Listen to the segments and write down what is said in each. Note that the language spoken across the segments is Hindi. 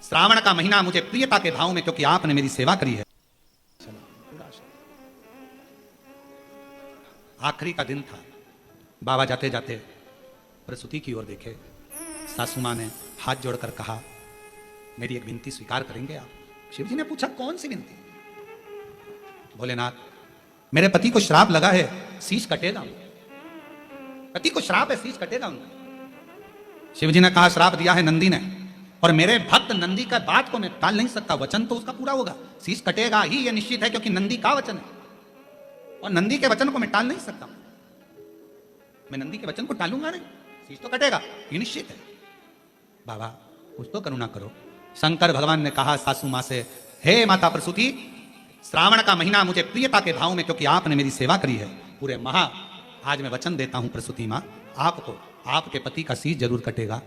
श्रावण का महीना मुझे प्रियता के भाव में, क्योंकि आपने मेरी सेवा करी है। आखिरी का दिन था। बाबा जाते जाते प्रसूति की ओर देखे। सासू मां ने हाथ जोड़कर कहा, मेरी एक विनती स्वीकार करेंगे आप? शिव जी ने पूछा, कौन सी विनती? भोलेनाथ, मेरे पति को श्राप लगा है, शीश कटेगा। पति को श्राप है, शीश कटेगा उनका। शिव जी ने कहा, श्राप दिया है नंदी ने, और मेरे भक्त नंदी का बात को मैं टाल नहीं सकता। वचन तो उसका पूरा होगा, शीश कटेगा ही ये निश्चित है, क्योंकि नंदी का वचन है, और नंदी के वचन को मैं टाल नहीं सकता। मैं नंदी के वचन को टालूंगा नहीं, शीश तो कटेगा, ये निश्चित है। बाबा कुछ तो करुणा करो। शंकर भगवान ने कहा सासू मां से, हे माता प्रसूति, श्रावण का महीना मुझे प्रियता के भाव में, क्योंकि आपने मेरी सेवा करी है पूरे महा, आज मैं वचन देता हूं प्रसूति मां, आपको आपके पति का शीश जरूर कटेगा,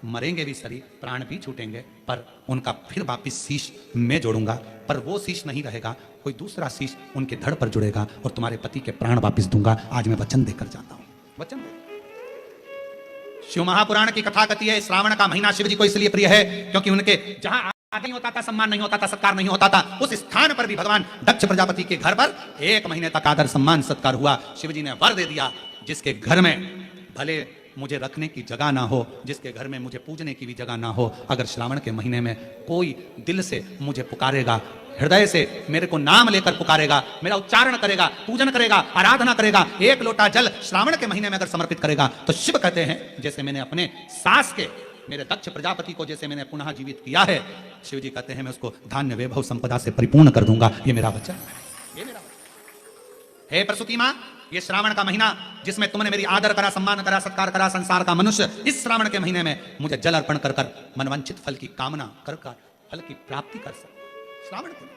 मरेंगे भी शरीर, प्राण भी छूटेंगे, पर उनका फिर वापिस शीश मैं जोड़ूंगा, पर वो शीश नहीं रहेगा, कोई दूसरा शीश उनके धड़ पर जुड़ेगा, और तुम्हारे पति के प्राण वापिस दूंगा। आज मैं वचन देकर जाता हूं। वचन दे। शिव महापुराण की कथा कहती है, श्रावण का महीना शिव जी को इसलिए प्रिय है क्योंकि उनके जहां आदर नहीं होता था, सम्मान नहीं होता था, सत्कार नहीं होता था, उस स्थान पर भी भगवान दक्ष प्रजापति के घर पर 1 महीने तक आदर सम्मान सत्कार हुआ। शिव जी ने वर दे दिया, जिसके घर में भले मुझे रखने की जगह ना हो, जिसके घर में मुझे पूजने की भी जगह ना हो, अगर श्रावण के महीने में कोई दिल से मुझे पुकारेगा, हृदय से मेरे को नाम लेकर पुकारेगा, मेरा उच्चारण करेगा, पूजन करेगा, आराधना करेगा, 1 लोटा जल श्रावण के महीने में अगर समर्पित करेगा, तो शिव कहते हैं, जैसे मैंने अपने सास के, मेरे दक्ष प्रजापति को जैसे मैंने पुनः जीवित किया है, शिव जी कहते हैं मैं उसको धान्य वैभव संपदा से परिपूर्ण कर दूंगा। ये मेरा वचन है, ये मेरा वचन। हे प्रसूति मां, ये श्रावण का महीना जिसमें तुमने मेरी आदर करा, सम्मान करा, सत्कार करा, संसार का मनुष्य इस श्रावण के महीने में मुझे जल अर्पण कर कर मनवांछित फल की कामना कर कर फल की प्राप्ति कर सके। श्रावण के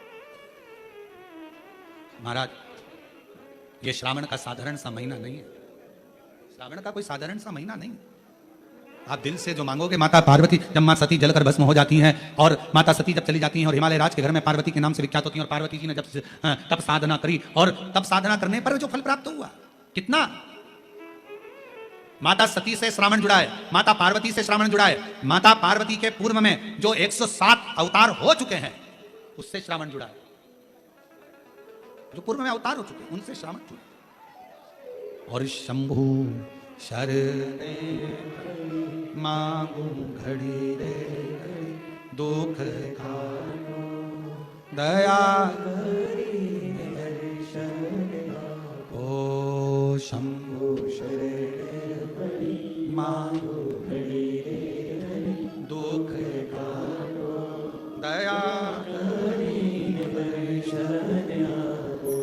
महाराज, ये श्रावण का साधारण सा महीना नहीं है। श्रावण का कोई साधारण सा महीना नहीं है। आप दिल से जो मांगोगे, माता पार्वती जब मां सती जलकर भस्म हो जाती हैं, और माता सती जब चली जाती हैं और हिमालय राज के घर में पार्वती के नाम से विख्यात होती हैं, और पार्वती जी ने जब तब साधना करी, और तब साधना करने पर जो फल प्राप्त हुआ, कितना माता सती से श्रावण जुड़ा है, माता पार्वती से श्रावण जुड़ा है, माता पार्वती के पूर्व में जो 107 अवतार हो चुके हैं उससे श्रावण जुड़ा है, जो पूर्व में अवतार हो चुके हैं उनसे श्रावण जुड़ा। और शंभु शरणे मांगू घड़ी रे दुख का दया ओ शंभु शरणे मांगू घड़ी रे दुख का दया।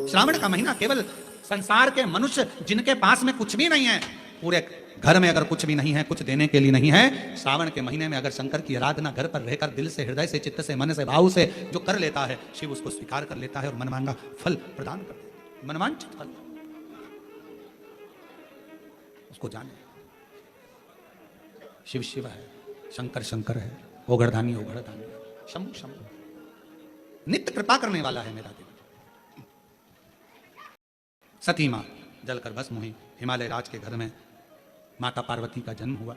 श्रावण का महीना केवल संसार के मनुष्य जिनके पास में कुछ भी नहीं है, पूरे घर में अगर कुछ भी नहीं है, कुछ देने के लिए नहीं है, श्रावण के महीने में अगर शंकर की आराधना घर पर रहकर दिल से, हृदय से, चित्त से, मन से, भाव से जो कर लेता है, शिव उसको स्वीकार कर लेता है और मनमांगा फल प्रदान कर देता है, मनवांछित फल। उसको जाने शिव शिव है, शंकर शंकर है, ओगड़धानी ओगड़धानी, शंभु शंभु, नित्य कृपा करने वाला है मेरा देव। सती मां जलकर भस्म हुई, हिमालय राज के घर में माता पार्वती का जन्म हुआ।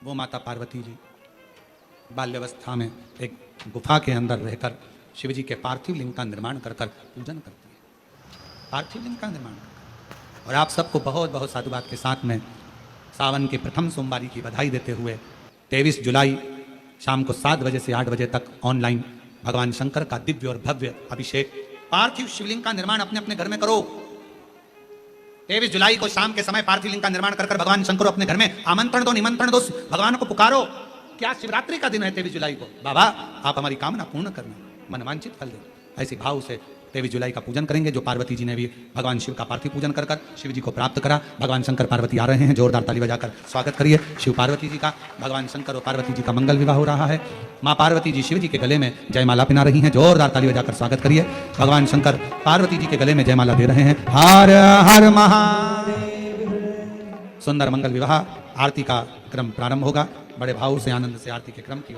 वो माता पार्वती जी बाल्यावस्था में एक गुफा के अंदर रहकर शिव जी के पार्थिव लिंग का निर्माण कर कर पूजन करती है, पार्थिव लिंग का निर्माण कर। और आप सबको बहुत बहुत साधुवाद के साथ में सावन के प्रथम सोमवारी की बधाई देते हुए 23 जुलाई शाम को 7 बजे से 8 बजे तक ऑनलाइन भगवान शंकर का दिव्य और भव्य अभिषेक, पार्थिव शिवलिंग का निर्माण अपने अपने घर में करो। 23 जुलाई को शाम के समय पार्थिव लिंग का निर्माण कर भगवान शंकर अपने घर में आमंत्रण दो, निमंत्रण दो, भगवान को पुकारो। क्या शिवरात्रि का दिन है 23 जुलाई को, बाबा आप हमारी कामना पूर्ण करना, मनवांछित फल दे। ऐसे भाव से 23 जुलाई का पूजन करेंगे, जो पार्वती जी ने भी भगवान शिव का पार्थिव पूजन कर कर शिव जी को प्राप्त करा। भगवान शंकर पार्वती आ रहे हैं, जोरदार ताली बजाकर स्वागत करिए शिव पार्वती जी का। भगवान शंकर और पार्वती जी का मंगल विवाह हो रहा है। माँ पार्वती जी शिव जी के गले में जयमाला पहना रही हैं, जोरदार ताली बजाकर स्वागत करिए। भगवान शंकर पार्वती जी के गले में जयमाला दे रहे हैं। हर हर महादेव। सुंदर मंगल विवाह आरती का क्रम प्रारंभ होगा। बड़े भाव से आनंद से आरती के क्रम की।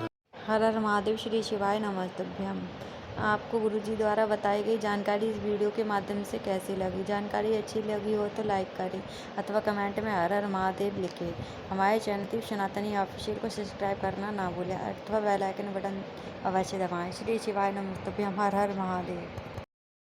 हर हर महादेव। श्री शिवाय नमस्तुभ्यम। आपको गुरुजी द्वारा बताई गई जानकारी इस वीडियो के माध्यम से कैसी लगी। जानकारी अच्छी लगी हो तो लाइक करें अथवा कमेंट में हर हर महादेव लिखें। हमारे चैनल टिप्स सनातनी ऑफिशियल को सब्सक्राइब करना ना भूलें अथवा बेल आइकन बटन अवश्य दबाएं। श्री शिवाय नमस्तुभ्यम, हर हर महादेव।